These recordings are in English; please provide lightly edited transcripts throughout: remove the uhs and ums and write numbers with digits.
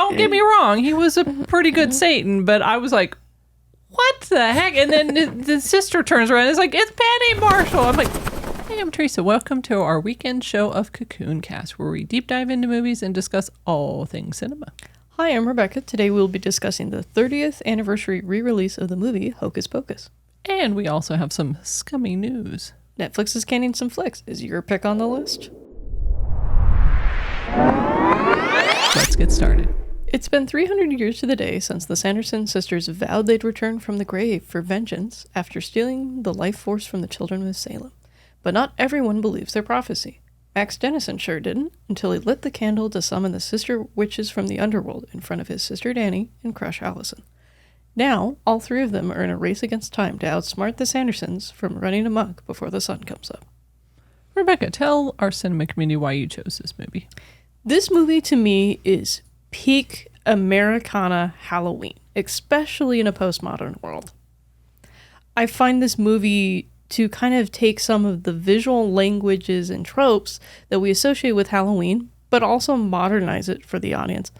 don't get me wrong. He was a pretty good Satan, but I was like, what the heck? And then the sister turns around and is like, it's Penny Marshall. I'm like, hey, I'm Teresa. Welcome to our weekend show of Cocoon Cast, where we deep dive into movies and discuss all things cinema. Hi, I'm Rebecca. Today we'll be discussing the 30th anniversary re-release of the movie Hocus Pocus. And we also have some scummy news. Netflix is canning some flicks. Is your pick on the list? Let's get started. It's been 300 years to the day since the Sanderson sisters vowed they'd return from the grave for vengeance after stealing the life force from the children of Salem. But not everyone believes their prophecy. Max Dennison sure didn't, until he lit the candle to summon the sister witches from the underworld in front of his sister Danny and crush Allison. Now, all three of them are in a race against time to outsmart the Sandersons from running amok before the sun comes up. Rebecca, tell our cinema community why you chose this movie. This movie, to me, is peak Americana Halloween, especially in a postmodern world. I find this movie to kind of take some of the visual languages and tropes that we associate with Halloween, but also modernize it for the audience.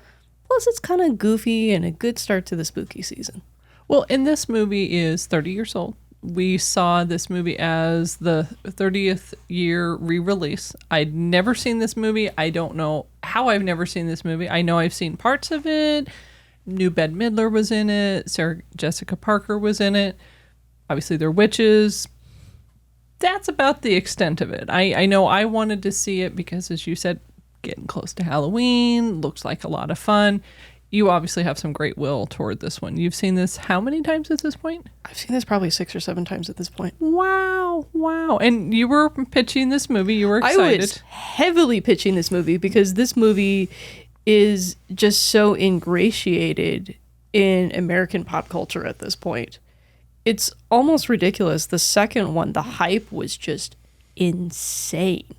Plus, it's kind of goofy and a good start to the spooky season. Well, and this movie is 30 years old. We saw this movie as the 30th year re-release. I'd never seen this movie. I don't know how I've never seen this movie. I know I've seen parts of it. New Bette Midler was in it. Sarah Jessica Parker was in it. Obviously, they're witches. That's about the extent of it. I know I wanted to see it because, as you said, getting close to Halloween, looks like a lot of fun. You obviously have some great will toward this one. You've seen this how many times at this point? I've seen this probably 6 or 7 times at this point. Wow. And you were pitching this movie. You were excited. I was heavily pitching this movie because this movie is just so ingratiated in American pop culture at this point. It's almost ridiculous. The second one, the hype was just insane.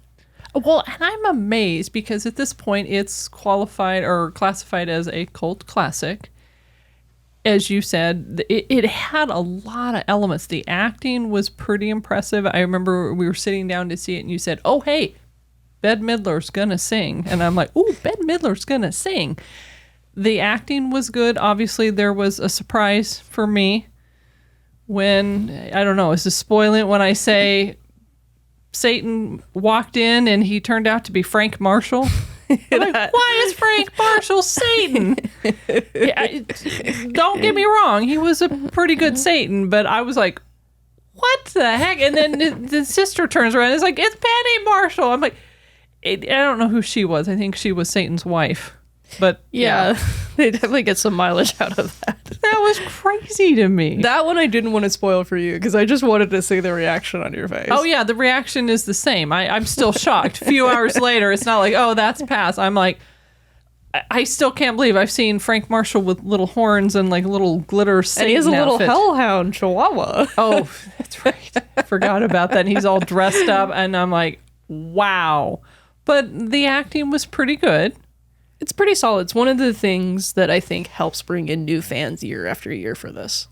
Well, and I'm amazed because at this point it's qualified or classified as a cult classic. As you said, it had a lot of elements. The acting was pretty impressive. I remember we were sitting down to see it and you said, oh, hey, Bette Midler's gonna sing. And I'm like, ooh, Bette Midler's gonna sing. The acting was good. Obviously, there was a surprise for me when, I don't know, is this spoiling when I say Satan walked in and he turned out to be Frank Marshall? I'm like, why is Frank Marshall Satan? Don't get me wrong, he was a pretty good Satan, but I was like, what the heck? And then the sister turns around and is like, it's Penny Marshall. I'm like, I don't know who she was. I think she was Satan's wife. But yeah, they definitely get some mileage out of that. That was crazy to me. That one I didn't want to spoil for you because I just wanted to see the reaction on your face. Oh yeah, the reaction is the same. I'm still shocked. A few hours later, it's not like, oh, that's past. I'm like, I still can't believe I've seen Frank Marshall with little horns and like little glitter Satan and he has a little outfit. hellhound chihuahua. Oh, that's right. I forgot about that. And he's all dressed up and I'm like, wow. But the acting was pretty good. It's pretty solid. It's one of the things that I think helps bring in new fans year after year for this.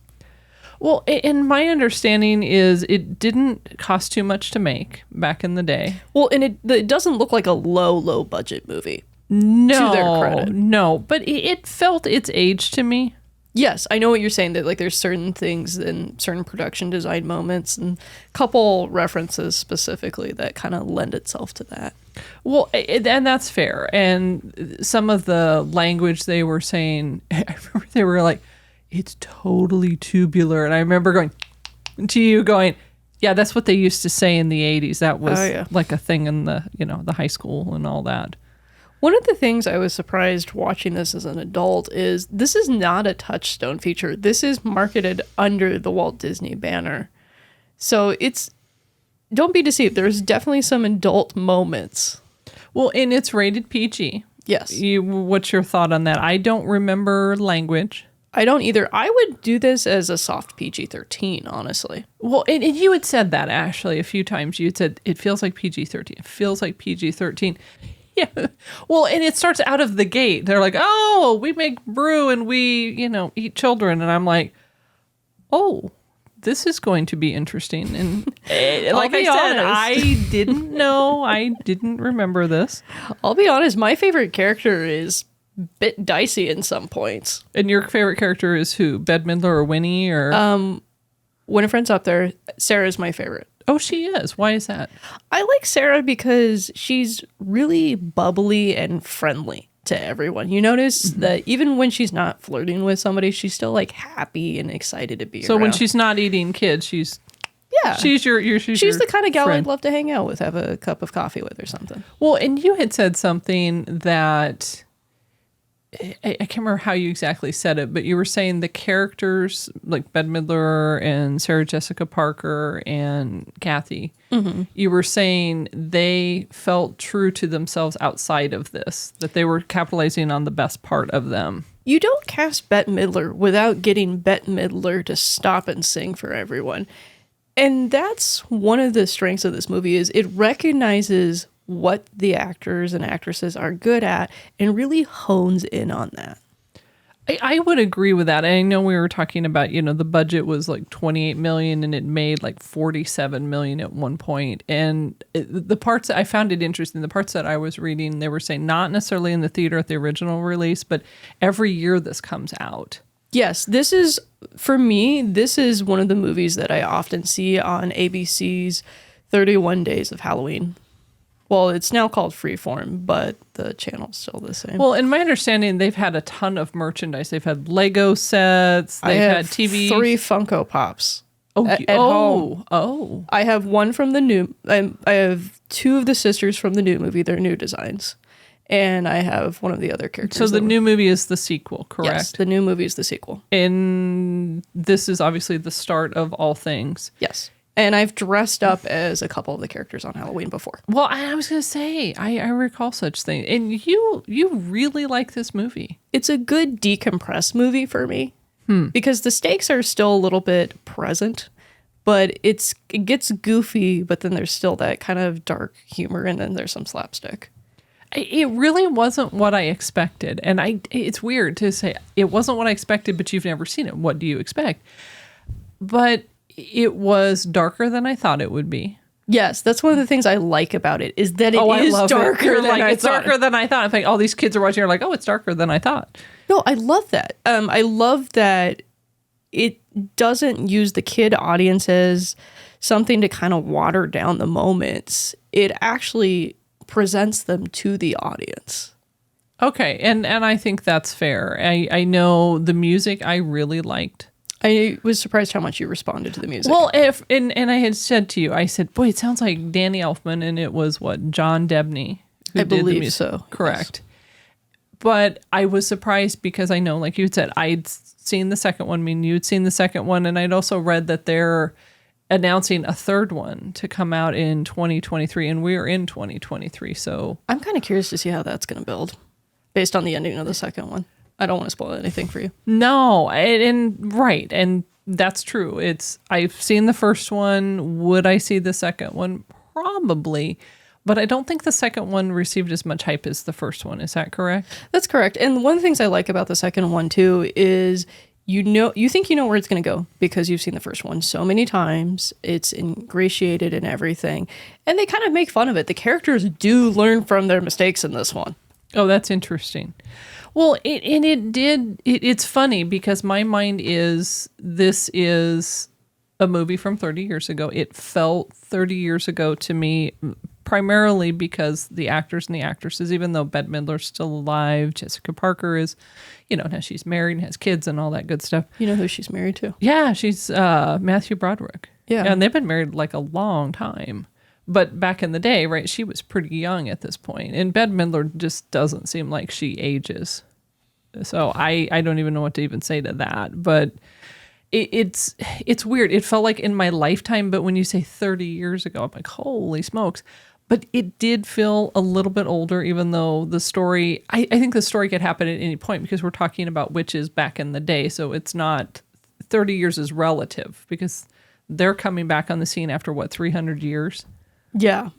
Well, and my understanding is it didn't cost too much to make back in the day. Well, and it doesn't look like a low budget movie. No, to their credit. No, but it felt its age to me. Yes, I know what you're saying, that like there's certain things and certain production design moments and a couple references specifically that kind of lend itself to that. Well, and that's fair. And some of the language they were saying, I remember they were like, it's totally tubular. And I remember going to you going, yeah, that's what they used to say in the 80s. That was like a thing in the, the high school and all that. One of the things I was surprised watching this as an adult is this is not a Touchstone feature. This is marketed under the Walt Disney banner. So don't be deceived. There's definitely some adult moments. Well, and it's rated PG. Yes. What's your thought on that? I don't remember language. I don't either. I would do this as a soft PG-13, honestly. Well, and you had said that, Ashley, a few times. You had said, it feels like PG-13. It feels like PG-13. Yeah. Well, and it starts out of the gate. They're like, oh, we make brew and we, eat children. And I'm like, oh, this is going to be interesting. And like I said, I didn't know. I didn't remember this. I'll be honest. My favorite character is bit dicey in some points. And your favorite character is who? Bette Midler or Winnie? Or Winifred's up there. Sarah's my favorite. Oh, she is. Why is that? I like Sarah because she's really bubbly and friendly to everyone. You notice that even when she's not flirting with somebody, she's still like happy and excited to be around. So when she's not eating kids, she's the kind of gal I'd love to hang out with, have a cup of coffee with or something. Well, and you had said something that I can't remember how you exactly said it, but you were saying the characters like Bette Midler and Sarah Jessica Parker and Kathy, you were saying they felt true to themselves outside of this, that they were capitalizing on the best part of them. You don't cast Bette Midler without getting Bette Midler to stop and sing for everyone. And that's one of the strengths of this movie is it recognizes what the actors and actresses are good at and really hones in on that. I would agree with that. I know we were talking about, the budget was like 28 million and it made like 47 million at one point. And the parts I found it interesting, the parts that I was reading, they were saying not necessarily in the theater at the original release, but every year this comes out. Yes, this is, for me, this is one of the movies that I often see on ABC's 31 Days of Halloween. Well, it's now called Freeform, but the channel's still the same. Well, in my understanding, they've had a ton of merchandise. They've had Lego sets. They've had TV. 3 Funko Pops at home. Oh. I have one from the new... I have 2 of the sisters from the new movie. They're new designs. And I have one of the other characters. So the new movie is the sequel, correct? Yes, the new movie is the sequel. And this is obviously the start of all things. Yes. And I've dressed up as a couple of the characters on Halloween before. Well, I was going to say, I recall such things. And you really like this movie. It's a good decompress movie for me. Because the stakes are still a little bit present. But it gets goofy, but then there's still that kind of dark humor. And then there's some slapstick. It really wasn't what I expected. And it's weird to say, it wasn't what I expected, but you've never seen it. What do you expect? But... it was darker than I thought it would be. Yes, that's one of the things I like about it is that it is darker than I thought. It's darker than I thought. I think all these kids are watching are like, oh, it's darker than I thought. No, I love that. I love that it doesn't use the kid audience as something to kind of water down the moments. It actually presents them to the audience. Okay, and I think that's fair. I know the music I really liked. I was surprised how much you responded to the music. Well, and I had said to you, I said, boy, it sounds like Danny Elfman, and it was what, John Debney who did the music. I believe so. Correct. Yes. But I was surprised because I know, like you said, I'd seen the second one. I mean, you'd seen the second one, and I'd also read that they're announcing a third one to come out in 2023, and we're in 2023. So I'm kind of curious to see how that's going to build based on the ending of the second one. I don't want to spoil anything for you. No, and that's true. I've seen the first one. Would I see the second one? Probably, but I don't think the second one received as much hype as the first one. Is that correct? That's correct. And one of the things I like about the second one too is you think you know where it's going to go because you've seen the first one so many times. It's ingratiated and everything, and they kind of make fun of it. The characters do learn from their mistakes in this one. Oh, that's interesting. Well, it's funny because my mind is, this is a movie from 30 years ago. It felt 30 years ago to me, primarily because the actors and the actresses, even though Bette Midler's still alive, Jessica Parker is, now she's married and has kids and all that good stuff. You know who she's married to? Yeah, she's Matthew Broderick. Yeah. And they've been married like a long time. But back in the day, right, she was pretty young at this point. And Bette Midler just doesn't seem like she ages. So I don't even know what to even say to that. But it's weird. It felt like in my lifetime, but when you say 30 years ago, I'm like, holy smokes. But it did feel a little bit older, even though the story, I think the story could happen at any point because we're talking about witches back in the day. So it's not, 30 years is relative because they're coming back on the scene after, 300 years? Yeah.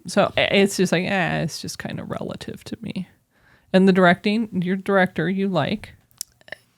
So it's just like, it's just kind of relative to me. And the directing, your director, you like?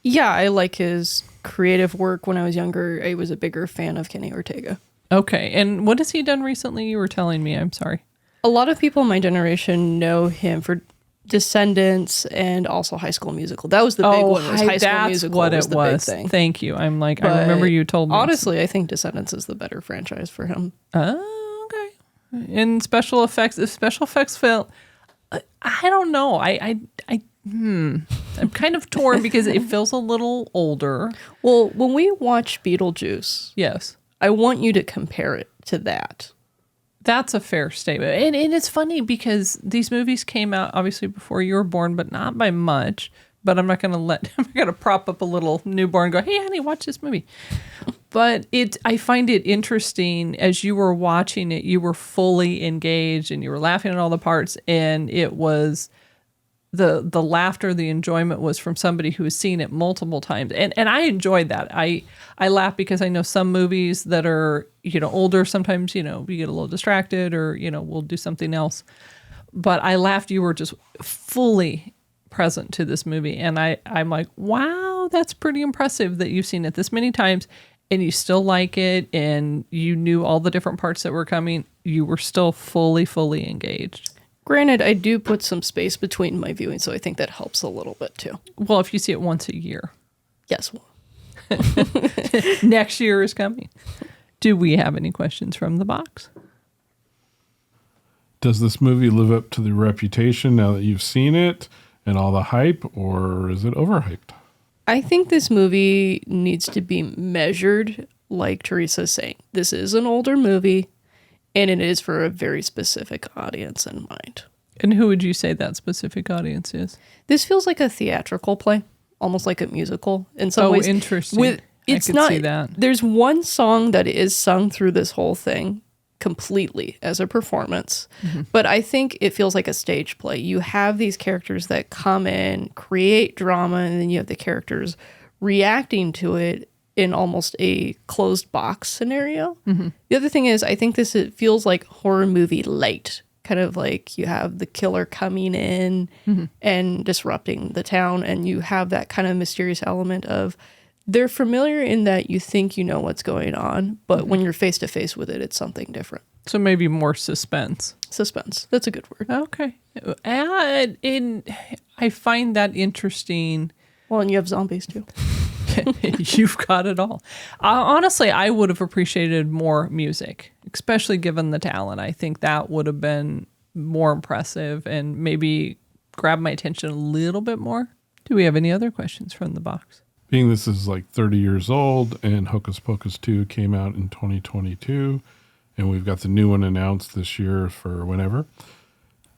Yeah, I like his creative work. When I was younger, I was a bigger fan of Kenny Ortega. Okay. And what has he done recently? You were telling me. I'm sorry. A lot of people in my generation know him for Descendants and also High School Musical. That was the big one. Was High School that's Musical what was it the was. big thing. Thank you. I'm like, But I remember you told me. Honestly, I think Descendants is the better franchise for him. Oh, okay. In special effects, if special effects fail, I don't know. I'm kind of torn because it feels a little older. Well, when we watch Beetlejuice, Yes. I want you to compare it to that. That's a fair statement. And it's funny because these movies came out obviously before you were born, but not by much. But I'm not going to prop up a little newborn and go, hey, honey, watch this movie. But I find it interesting as you were watching it, you were fully engaged and you were laughing at all the parts. And it was the laughter, the enjoyment was from somebody who has seen it multiple times. And I enjoyed that. I laugh because I know some movies that are, older, sometimes, you get a little distracted or, we'll do something else. But I laughed. You were just fully present to this movie. And I'm like, wow, that's pretty impressive that you've seen it this many times and you still like it and you knew all the different parts that were coming. You were still fully engaged. Granted, I do put some space between my viewing, so I think that helps a little bit too. Well, if you see it once a year. Yes. Next year is coming. Do we have any questions from the box? Does this movie live up to the reputation now that you've seen it and all the hype, or is it overhyped? I think this movie needs to be measured, like Teresa's saying. This is an older movie. And it is for a very specific audience in mind. And who would you say that specific audience is? This feels like a theatrical play, almost like a musical in some ways. Oh, interesting. I could see that. There's one song that is sung through this whole thing completely as a performance. Mm-hmm. But I think it feels like a stage play. You have these characters that come in, create drama, and then you have the characters reacting to it in almost a closed box scenario. Mm-hmm. The other thing is, I think it feels like horror movie light, kind of like you have the killer coming in and disrupting the town, and you have that kind of mysterious element of they're familiar in that you think you know what's going on, but when you're face to face with it, it's something different. So maybe more suspense. Suspense. That's a good word. Okay. I find that interesting. Well, and you have zombies too. You've got it all. Honestly, I would have appreciated more music, especially given the talent. I think that would have been more impressive and maybe grab my attention a little bit more. Do we have any other questions from the box? Being this is like 30 years old and Hocus Pocus 2 came out in 2022 and we've got the new one announced this year for whenever.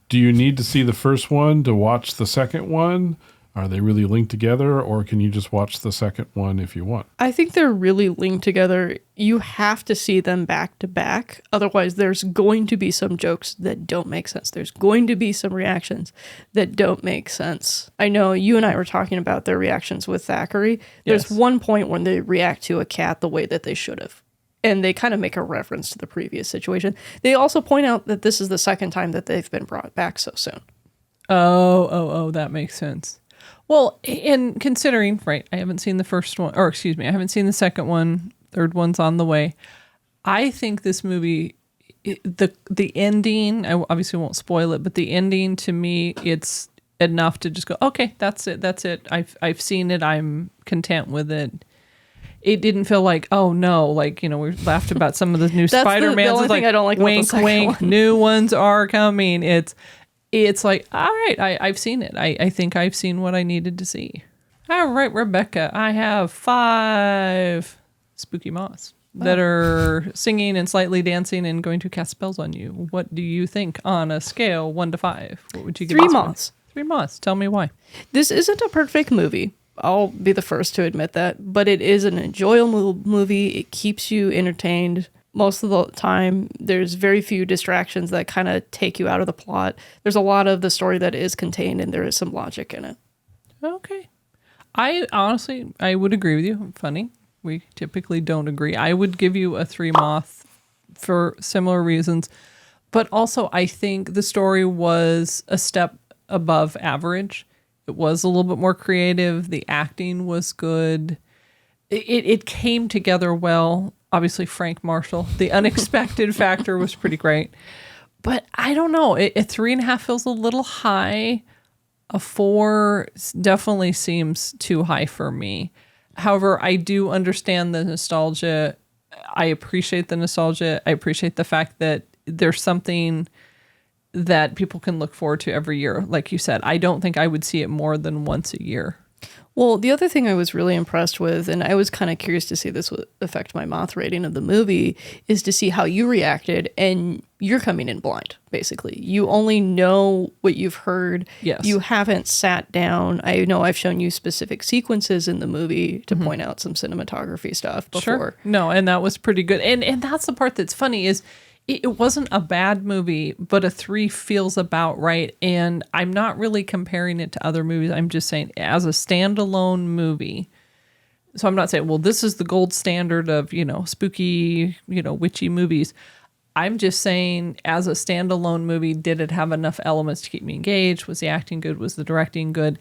Do you need to see the first one to watch the second one? Are they really linked together, or can you just watch the second one if you want? I think they're really linked together. You have to see them back to back. Otherwise, there's going to be some jokes that don't make sense. There's going to be some reactions that don't make sense. I know you and I were talking about their reactions with Thackeray. There's one point when they react to a cat the way that they should have. And they kind of make a reference to the previous situation. They also point out that this is the second time that they've been brought back so soon. Oh, that makes sense. Well, and considering, right, I haven't seen the first one, or excuse me, I haven't seen the second one, third one's on the way. I think this movie, the ending, I obviously won't spoil it, but the ending to me, it's enough to just go, okay, that's it. I've seen it. I'm content with it. It didn't feel like, oh no, like, we laughed about some of the new Spider-Mans. The only thing I don't like about the second wink, one. New ones are coming. It's like, all right, I've seen it. I think I've seen what I needed to see. All right, Rebecca, I have 5 spooky moths that are singing and slightly dancing and going to cast spells on you. What do you think on a scale 1 to 5? What would you give 3 moths. 3 moths. Tell me why. This isn't a perfect movie. I'll be the first to admit that, but it is an enjoyable movie. It keeps you entertained. Most of the time, there's very few distractions that kind of take you out of the plot. There's a lot of the story that is contained, and there is some logic in it. Okay. I would agree with you. Funny. We typically don't agree. I would give you a 3 moth for similar reasons. But also, I think the story was a step above average. It was a little bit more creative. The acting was good. It came together well. Obviously, Frank Marshall. The unexpected factor was pretty great. But I don't know. A 3.5 feels a little high. A 4 definitely seems too high for me. However, I do understand the nostalgia. I appreciate the nostalgia. I appreciate the fact that there's something that people can look forward to every year. Like you said, I don't think I would see it more than once a year. Well, the other thing I was really impressed with, and I was kind of curious to see this would affect my Moth rating of the movie, is to see how you reacted, and you're coming in blind, basically. You only know what you've heard. Yes. You haven't sat down. I know I've shown you specific sequences in the movie to point out some cinematography stuff before. Sure. No, and that was pretty good. And that's the part that's funny is it wasn't a bad movie, but a 3 feels about right. And I'm not really comparing it to other movies. I'm just saying as a standalone movie. So I'm not saying, well, this is the gold standard of, spooky, witchy movies. I'm just saying as a standalone movie, did it have enough elements to keep me engaged? Was the acting good? Was the directing good?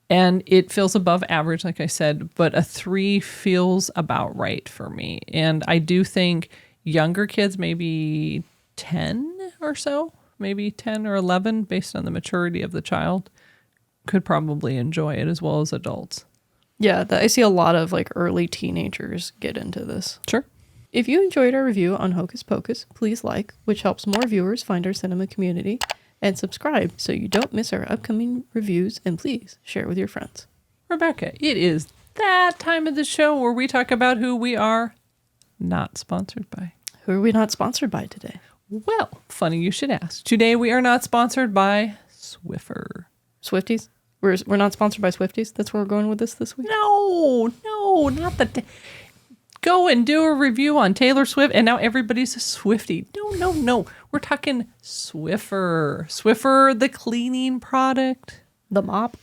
And it feels above average, like I said, but a 3 feels about right for me. And I do think younger kids, maybe 10 or so, maybe 10 or 11, based on the maturity of the child, could probably enjoy it as well as adults. Yeah, I see a lot of like early teenagers get into this. Sure. If you enjoyed our review on Hocus Pocus, please like, which helps more viewers find our cinema community, and subscribe so you don't miss our upcoming reviews, and please share with your friends. Rebecca, it is that time of the show where we talk about who we are not sponsored by. Who are we not sponsored by today? Well, funny you should ask. Today we are not sponsored by Swiffer. Swifties? We're not sponsored by Swifties? That's where we're going with this week? No, not the... Go and do a review on Taylor Swift, and now everybody's a Swiftie. No. We're talking Swiffer. Swiffer, the cleaning product. The mop?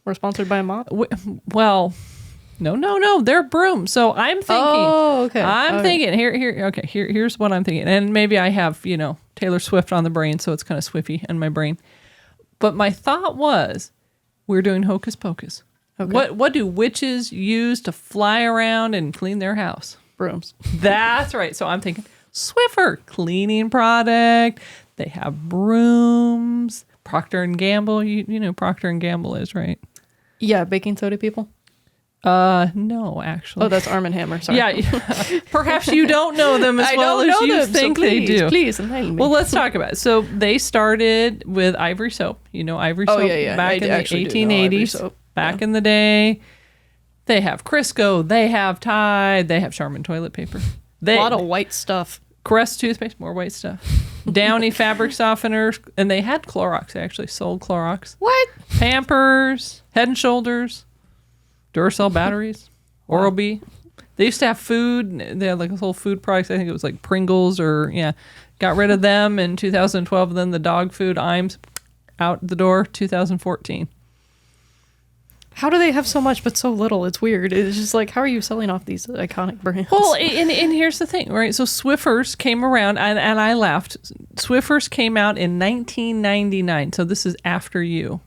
We're sponsored by a mop? Well... No. They're broom. So I'm thinking. Oh, okay. Thinking here's what I'm thinking. And maybe I have, Taylor Swift on the brain, so it's kind of Swifty in my brain. But my thought was, we're doing Hocus Pocus. Okay. What do witches use to fly around and clean their house? Brooms. That's right. So I'm thinking Swiffer, cleaning product. They have brooms. Procter and Gamble. You know Procter and Gamble is, right? Yeah, baking soda people. No, actually. Oh, that's Arm & Hammer. Sorry. Yeah. Perhaps you don't know them as well as you think they do. Please enlighten me. Well, let's talk about it. So they started with Ivory soap. Ivory soap back in the 1880s. Back in the day. They have Crisco. They have Tide. They have Charmin toilet paper. A lot of white stuff. Crest toothpaste, more white stuff. Downy fabric softeners. And they had Clorox. They actually sold Clorox. What? Pampers. Head and Shoulders. Duracell batteries, Oral-B. They used to have food. They had like a whole food products. I think it was like Pringles got rid of them in 2012. Then the dog food, Iams, out the door, 2014. How do they have so much but so little? It's weird. It's just like, how are you selling off these iconic brands? Well, and here's the thing, right? So Swiffers came around, and I laughed. Swiffers came out in 1999. So this is after you.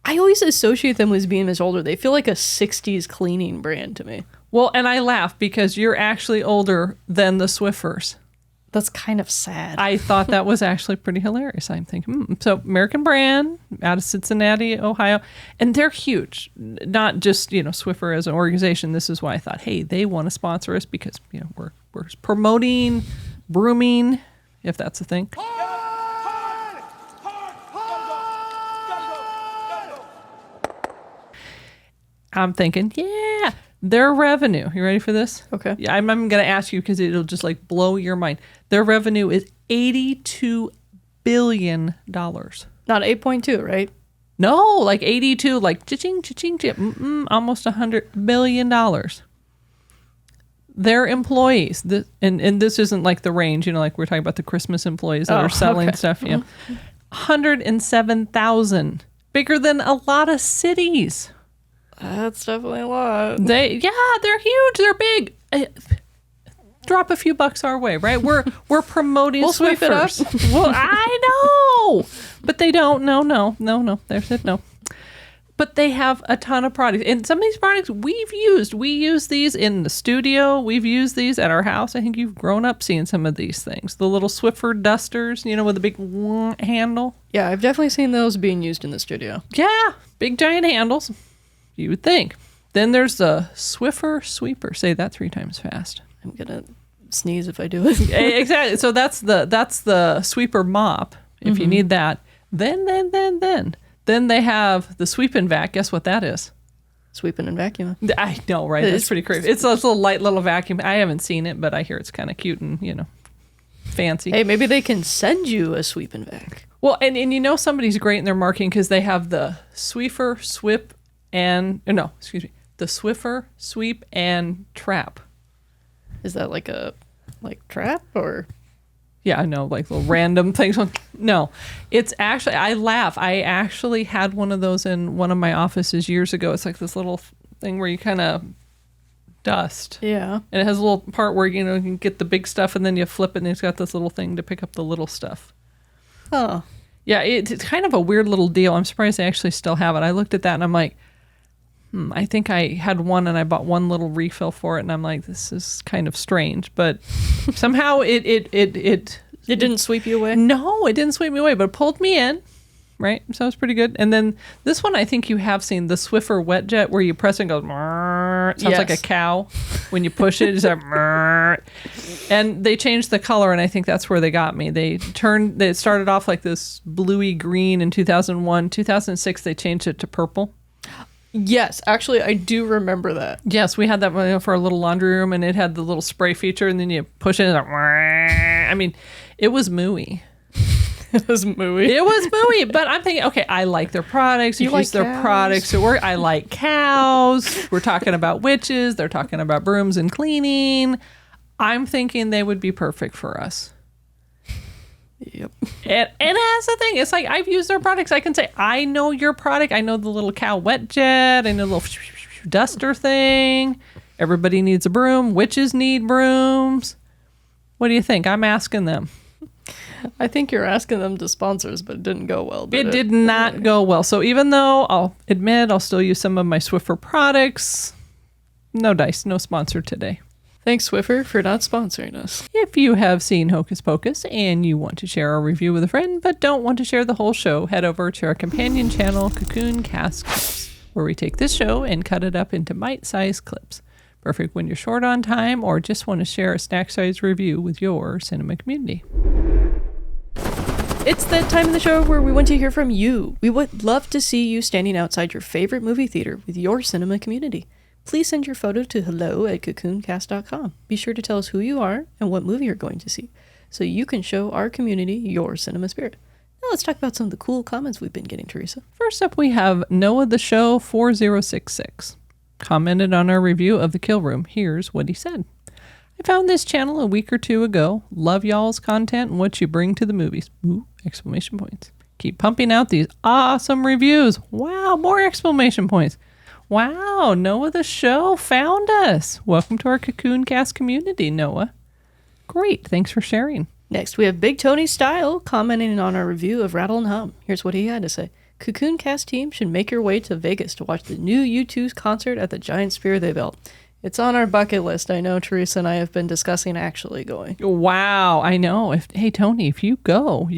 I always associate them as being much older. They feel like a 60s cleaning brand to me. Well, and I laugh because you're actually older than the Swiffers. That's kind of sad. I thought that was actually pretty hilarious. I'm thinking, So American brand out of Cincinnati, Ohio. And they're huge. Not just, Swiffer as an organization. This is why I thought, hey, they want to sponsor us because, we're promoting brooming, if that's a thing. I'm thinking, their revenue. You ready for this? Okay. Yeah, I'm going to ask you because it'll just like blow your mind. Their revenue is $82 billion. Not 8.2, right? No, like 82, like cha-ching, almost $100 billion. Their employees, and this isn't like the range, like we're talking about the Christmas employees that are selling stuff. 107,000, bigger than a lot of cities. That's definitely a lot. They're huge. They're big. Drop a few bucks our way, right? We're promoting we'll sweep it up. Well, I know, but they don't. No. They said no. But they have a ton of products. And some of these products we've used. We use these in the studio. We've used these at our house. I think you've grown up seeing some of these things. The little Swiffer dusters, with the big handle. Yeah, I've definitely seen those being used in the studio. Yeah, big giant handles. You would think. Then there's the Swiffer sweeper. Say that 3 times fast. I'm going to sneeze if I do it. Exactly. So that's the sweeper mop if you need that. Then they have the sweep and vac. Guess what that is? Sweeping and vacuuming. I know, right? That's pretty crazy. It's a little light little vacuum. I haven't seen it, but I hear it's kind of cute and, fancy. Hey, maybe they can send you a sweep and vac. Well, and somebody's great in their marketing because they have the Swiffer, the Swiffer, sweep, and trap. Is that like trap or? Yeah, I know, like little random things. No, it's actually, I laugh. I actually had one of those in one of my offices years ago. It's like this little thing where you kind of dust. Yeah. And it has a little part where, you can get the big stuff and then you flip it and it's got this little thing to pick up the little stuff. Oh. Yeah, it's kind of a weird little deal. I'm surprised they actually still have it. I looked at that and I'm like, I think I had one and I bought one little refill for it and I'm like, this is kind of strange, but somehow it didn't sweep you away? No, it didn't sweep me away, but it pulled me in, right? So it was pretty good. And then this one I think you have seen, the Swiffer Wet Jet, where you press it and it goes, it sounds like a cow when you push it. It's like, and they changed the color and I think that's where they got me. They started off like this bluey green in 2001. 2006 they changed it to purple. Yes, actually, I do remember that. Yes, we had that for a little laundry room, and it had the little spray feature, and then you push it, and I mean, it was mooey. It was mooey. It was mooey, but I'm thinking, okay, I like their products. You use their products at work. I like cows. We're talking about witches. They're talking about brooms and cleaning. I'm thinking they would be perfect for us. Yep. And that's the thing. It's like, I've used their products. I can say, I know your product. I know the little cow wet jet. I know the little duster thing. Everybody needs a broom. Witches need brooms. What do you think? I'm asking them. I think you're asking them to sponsor us, but it didn't go well, It did not go well. So even though I'll admit I'll still use some of my Swiffer products, no dice, no sponsor today. Thanks, Swiffer, for not sponsoring us. If you have seen Hocus Pocus and you want to share our review with a friend but don't want to share the whole show, head over to our companion channel, Cocoon Cast Clips, where we take this show and cut it up into bite-sized clips. Perfect when you're short on time or just want to share a snack-sized review with your cinema community. It's that time of the show where we want to hear from you. We would love to see you standing outside your favorite movie theater with your cinema community. Please send your photo to hello@cocooncast.com. Be sure to tell us who you are and what movie you're going to see, so you can show our community your cinema spirit. Now let's talk about some of the cool comments we've been getting, Teresa. First up, we have Noah the Show 4066. Commented on our review of The Kill Room. Here's what he said. I found this channel a week or two ago. Love y'all's content and what you bring to the movies. Ooh, exclamation points. Keep pumping out these awesome reviews. Wow, more exclamation points. Wow, Noah the Show found us. Welcome to our Cocoon Cast community, Noah. Great, thanks for sharing. Next, we have Big Tony Style commenting on our review of Rattle and Hum. Here's what he had to say. Cocoon Cast team should make your way to Vegas to watch the new U2's concert at the Giant Spear they built. It's on our bucket list. I know Teresa and I have been discussing actually going. Wow, I know. Hey, Tony, if you go,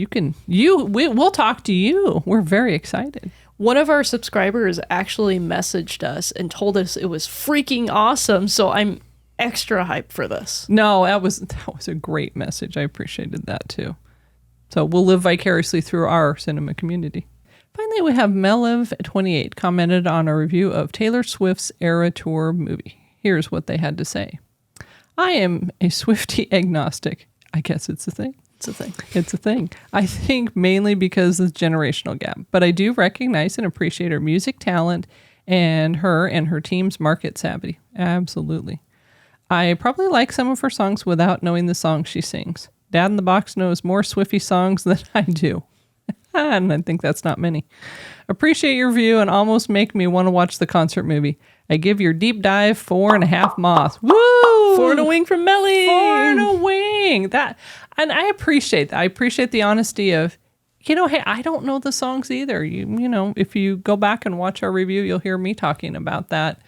we'll talk to you. We're very excited. One of our subscribers actually messaged us and told us it was freaking awesome, so I'm extra hyped for this. No, that was a great message. I appreciated that too. So we'll live vicariously through our cinema community. Finally, we have Melev28 commented on a review of Taylor Swift's Era Tour movie. Here's what they had to say. I am a Swiftie agnostic. I guess it's a thing. It's a thing. It's a thing. I think mainly because of the generational gap, but I do recognize and appreciate her music talent and her team's market savvy. Absolutely. I probably like some of her songs without knowing the song she sings. Dad in the Box knows more Swiftie songs than I do. And I think that's not many. Appreciate your view and almost make me want to watch the concert movie. I give your deep dive 4.5 moths. Woo! 4 and a wing from Melly. 4 and a wing. And I appreciate that. I appreciate the honesty of, Hey, I don't know the songs either. If you go back and watch our review, you'll hear me talking about that.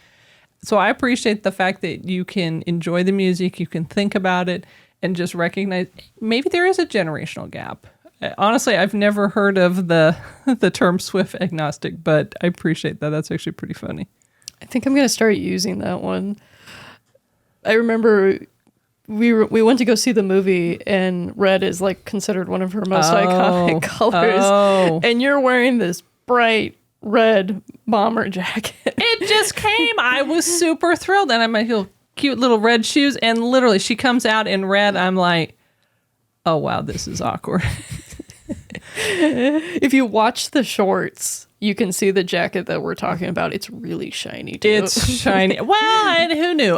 So I appreciate the fact that you can enjoy the music, you can think about it, and just recognize maybe there is a generational gap. Honestly, I've never heard of the term Swift agnostic, but I appreciate that. That's actually pretty funny. I think I'm going to start using that one. I remember we went to go see the movie, and red is like considered one of her most iconic colors. Oh. And you're wearing this bright red bomber jacket. It just came. I was super thrilled. And I'm like, cute little red shoes. And literally, she comes out in red. I'm like, oh, wow, this is awkward. If you watch the shorts, you can see the jacket that we're talking about. It's really shiny, too. It's shiny. Well, and who knew?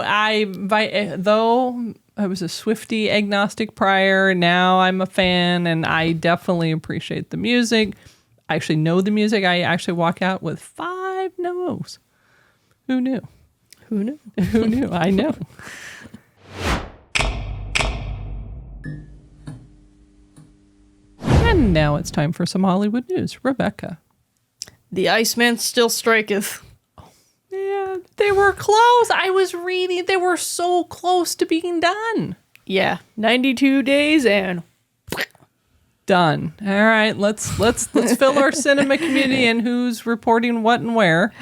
Though I was a Swiftie agnostic prior, now I'm a fan, and I definitely appreciate the music. I actually know the music. I actually walk out with 5 no's. Who knew? Who knew? Who knew? I know. And now it's time for some Hollywood news. Rebecca. The Iceman still striketh. Yeah, they were close. I was reading. They were so close to being done. Yeah, 92 days and done. All right, let's fill our cinema community and who's reporting what and where.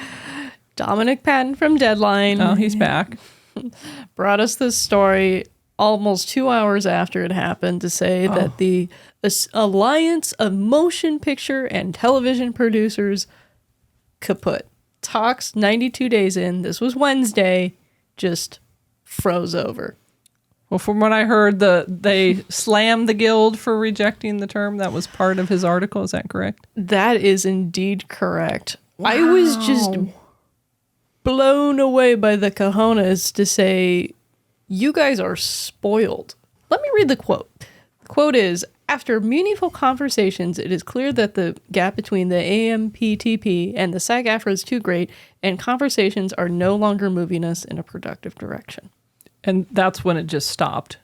Dominic Patton from Deadline. Oh, he's back. Brought us this story almost 2 hours after it happened to say that the Alliance of Motion Picture and Television Producers kaput. Talks 92 days in. This was Wednesday. Just froze over. Well, from what I heard, they slammed the guild for rejecting the term. That was part of his article. Is that correct? That is indeed correct. Wow. I was just blown away by the cojones to say, you guys are spoiled. Let me read the quote. The quote is, after meaningful conversations, it is clear that the gap between the AMPTP and the SAG-AFTRA is too great, and conversations are no longer moving us in a productive direction. And that's when it just stopped.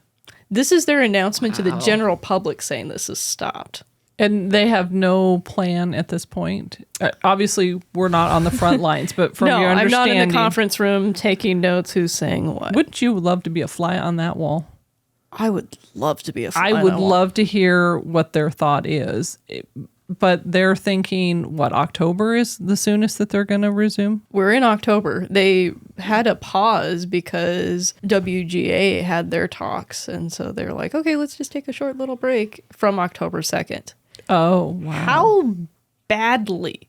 This is their announcement to the general public saying this has stopped. And they have no plan at this point. Obviously, we're not on the front lines, but from your understanding... I'm not in the conference room taking notes who's saying what. Wouldn't you love to be a fly on that wall? I would love to be a fly on I would that wall. love to hear what their thought is. But they're thinking, October is the soonest that they're going to resume? We're in October. They had a pause because WGA had their talks. And so they're like, okay, let's just take a short little break from October 2nd. Oh, wow. How badly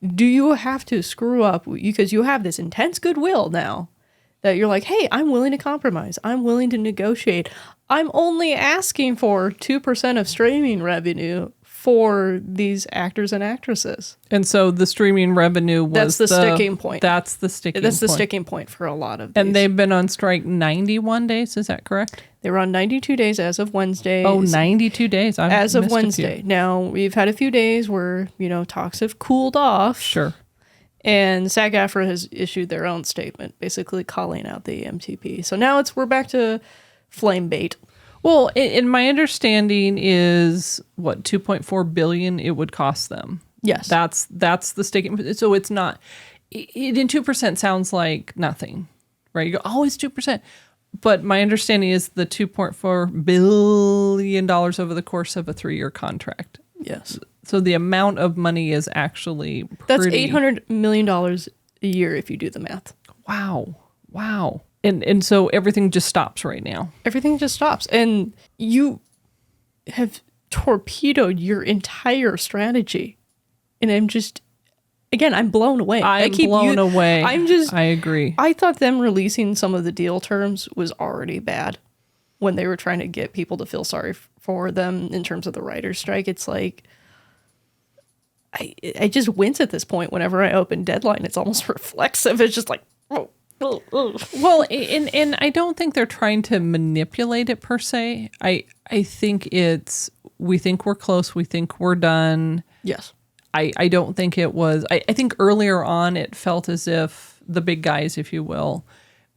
do you have to screw up? Because you have this intense goodwill now that you're like, hey, I'm willing to compromise. I'm willing to negotiate. I'm only asking for 2% of streaming revenue for these actors and actresses. And so the streaming revenue was That's the sticking point. That's the sticking point. That's the sticking point for a lot of these. And they've been on strike 91 days, is that correct? They were on 92 days as of Wednesday. Oh, 92 days. As of Wednesday. Now, we've had a few days where, talks have cooled off. Sure. And SAG-AFTRA has issued their own statement, basically calling out the MTP. So now we're back to flame bait. Well, in my understanding is what, $2.4 billion it would cost them. Yes. That's the sticking. So it's not, it in 2% sounds like nothing, right? You go, oh, it's 2%. But my understanding is the $2.4 billion over the course of a 3-year contract. Yes. So the amount of money is actually That's $800 million a year if you do the math. Wow. And so everything just stops right now. Everything just stops. And you have torpedoed your entire strategy. And I'm just, again, I'm blown away. I'm blown away. I agree. I thought them releasing some of the deal terms was already bad when they were trying to get people to feel sorry for them in terms of the writer's strike. It's like, I just wince at this point whenever I open Deadline. It's almost reflexive. It's just like, oh. Well, and I don't think they're trying to manipulate it per se. I think it's, we think we're close. We think we're done. Yes. I don't think it was, I think earlier on it felt as if the big guys, if you will,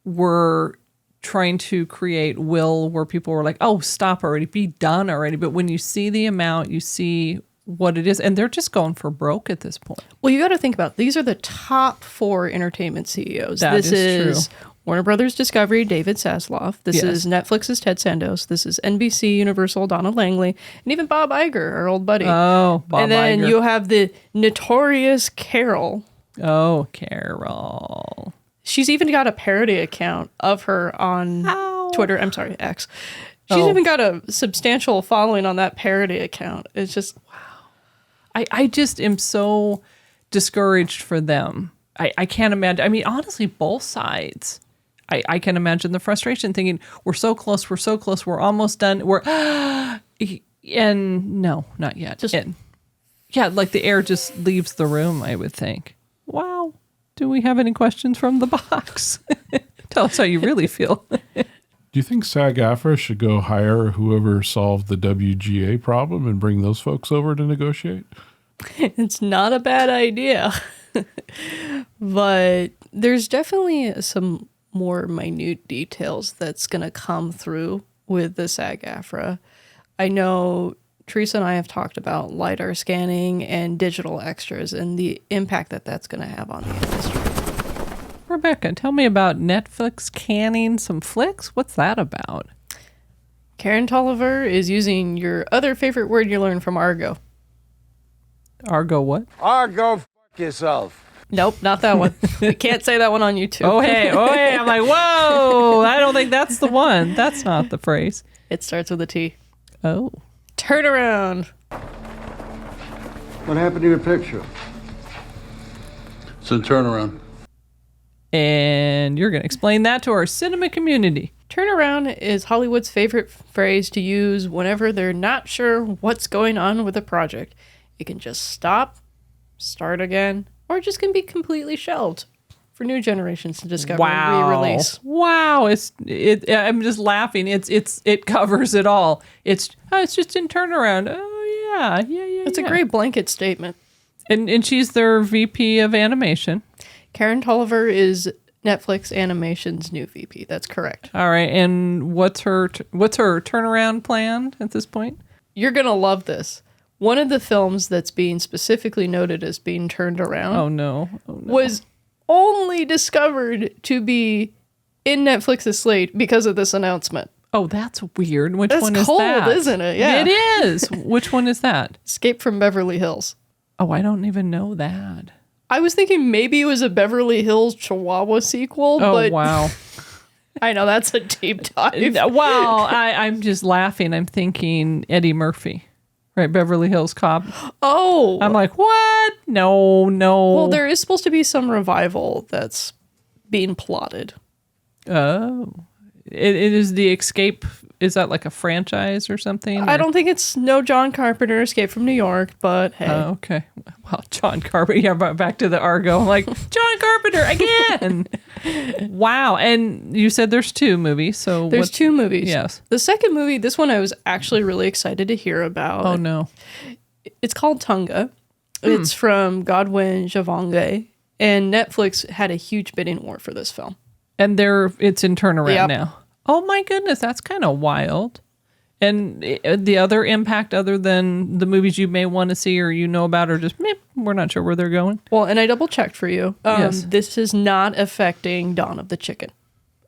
were trying to create will where people were like, oh, stop already, be done already. But when you see the amount, you see what it is. And they're just going for broke at this point. Well, you got to think about these are the top 4 entertainment CEOs. This is true. Warner Brothers Discovery, David Zasloff. This is Netflix's Ted Sandos. This is NBC Universal, Donna Langley. And even Bob Iger, our old buddy. Oh, Bob Iger. And then you have the notorious Carol. Oh, Carol. She's even got a parody account of her on Twitter. I'm sorry, X. She's even got a substantial following on that parody account. It's just, wow. I just am so discouraged for them. I can't imagine. I mean, honestly, both sides. I can imagine the frustration thinking, we're so close, we're almost done. And no, not yet. Like the air just leaves the room, I would think. Wow. Do we have any questions from the box? Tell us how you really feel. Do you think SAG-AFTRA should go hire whoever solved the WGA problem and bring those folks over to negotiate? It's not a bad idea. But there's definitely some more minute details that's going to come through with the SAG-AFTRA. I know Teresa and I have talked about LiDAR scanning and digital extras and the impact that that's going to have on the industry. Rebecca, tell me about Netflix canning some flicks. What's that about? Karen Tolliver is using your other favorite word you learned from Argo. Argo what? Argo, fuck yourself. Nope, not that one. We can't say that one on YouTube. Oh, hey. I'm like, whoa. I don't think that's the one. That's not the phrase. It starts with a T. Oh. Turn around. What happened to your picture? It's a turnaround. And you're going to explain that to our cinema community. Turnaround is Hollywood's favorite phrase to use whenever they're not sure what's going on with a project. It can just stop, start again, or it just can be completely shelved for new generations to discover and re-release. Wow. I'm just laughing. It covers it all. It's just in turnaround. Oh, yeah. It's a great blanket statement. And she's their VP of animation. Karen Tolliver is Netflix Animation's new VP. That's correct. All right. And what's her turnaround plan at this point? You're going to love this. One of the films that's being specifically noted as being turned around was only discovered to be in Netflix's slate because of this announcement. Oh, that's weird. Which that's one is cold, that? Isn't it? Yeah. It is. Which one is that? Escape from Beverly Hills. Oh, I don't even know that. I was thinking maybe it was a Beverly Hills Chihuahua sequel. Oh, but wow. I know, that's a deep dive. Well, I'm just laughing. I'm thinking Eddie Murphy. Right, Beverly Hills Cop. Oh. I'm like, what? No. Well, there is supposed to be some revival that's being plotted. Oh. It is the Escape. Is that like a franchise or something? I don't think it's no John Carpenter Escape from New York, but hey. Oh, okay. Well, John Carpenter. Yeah, back to the Argo. I'm like, John Carpenter again. Wow. And you said there's 2 movies. So there's 2 movies. Yes. The second movie, this one I was actually really excited to hear about. Oh, no. It's called Tunga. It's from Godwin Javonge. And Netflix had a huge bidding war for this film. And it's in turnaround now. Oh my goodness, that's kind of wild. And the other impact other than the movies you may want to see or you know about or just, we're not sure where they're going. Well, and I double checked for you. Yes. This is not affecting Dawn of the Chicken.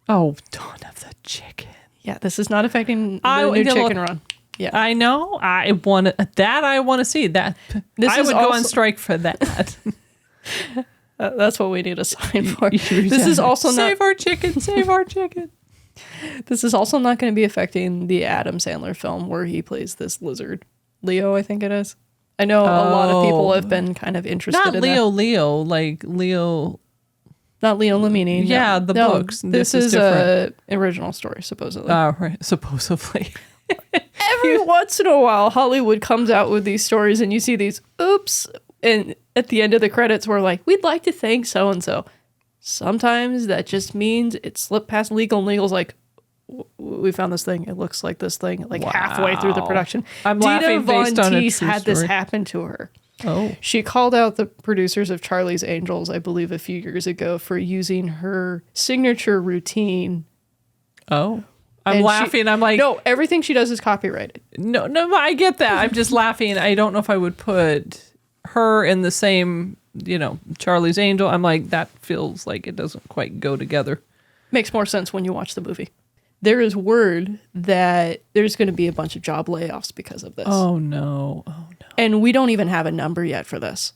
Oh, Dawn of the Chicken. Yeah, this is not affecting the new Chicken Run. Yeah, I know. I want to see that. I would go on strike for that. That's what we need a sign for. This is also not save our chicken. Save our chicken. This is also not going to be affecting the Adam Sandler film where he plays this lizard. Leo, I think it is. I know a lot of people have been kind of interested in Leo, that. like Leo. Not Leo Lamini. Yeah, no. the books. This is an original story, supposedly. Right, supposedly. Every once in a while, Hollywood comes out with these stories and you see these, oops, and at the end of the credits, we're like, we'd like to thank so-and-so. Sometimes that just means it slipped past legal, and legal's like, we found this thing. It looks like this thing, like halfway through the production. I'm Dita laughing based Von on a Teese true had this story. happen to her. Oh. She called out the producers of Charlie's Angels, I believe, a few years ago for using her signature routine. Oh. I'm And laughing. I'm like, no, everything she does is copyrighted. no, I get that. I'm just laughing. I don't know if I would put her in the same, Charlie's Angel. I'm like, that feels like it doesn't quite go together. Makes more sense when you watch the movie. There is word that there's going to be a bunch of job layoffs because of this. Oh no. And we don't even have a number yet for this.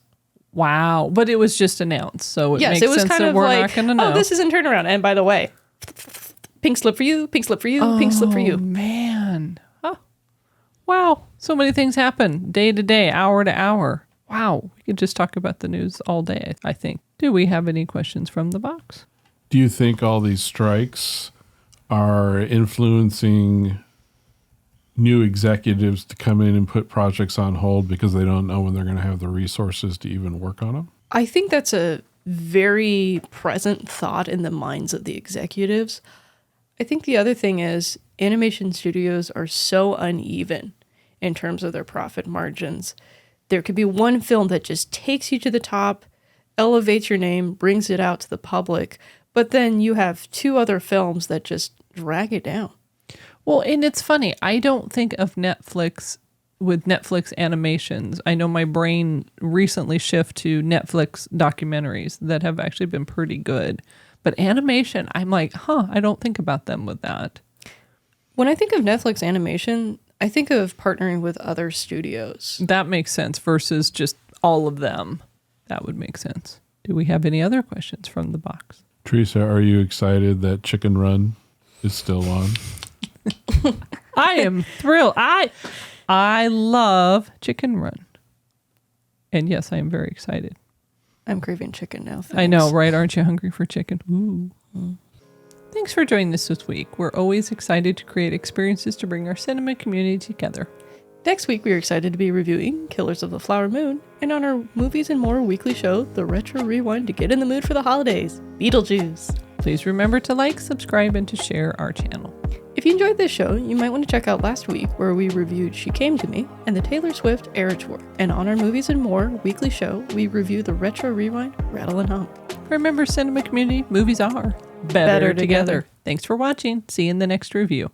Wow. But it was just announced. So it makes sense that we're not going to know. Oh, this isn't turnaround. And by the way, pink slip for you, pink slip for you, pink slip for you. Man. Oh, wow. So many things happen day to day, hour to hour. Wow. We could just talk about the news all day, I think. Do we have any questions from the box? Do you think all these strikes are influencing new executives to come in and put projects on hold because they don't know when they're going to have the resources to even work on them? I think that's a very present thought in the minds of the executives. I think the other thing is animation studios are so uneven in terms of their profit margins. There could be one film that just takes you to the top, elevates your name, brings it out to the public, but then you have two other films that just drag it down. Well, and it's funny. I don't think of Netflix with Netflix animations. I know my brain recently shifted to Netflix documentaries that have actually been pretty good. But animation, I'm like, I don't think about them with that. When I think of Netflix animation, I think of partnering with other studios. That makes sense versus just all of them. That would make sense. Do we have any other questions from the box? Teresa, are you excited that Chicken Run is still on? I am thrilled. I love Chicken Run. And yes, I am very excited. I'm craving chicken now. Thanks. I know, right? Aren't you hungry for chicken? Ooh. Thanks for joining us this week. We're always excited to create experiences to bring our cinema community together. Next week, we are excited to be reviewing Killers of the Flower Moon, and on our Movies and More weekly show, The Retro Rewind to get in the mood for the holidays, Beetlejuice. Please remember to like, subscribe, and to share our channel. If you enjoyed this show, you might want to check out last week where we reviewed She Came to Me and the Taylor Swift Era Tour. And on our Movies and More weekly show, we review the Retro Rewind, Rattle and Hump. Remember, cinema community, movies are better together. Thanks for watching. See you in the next review.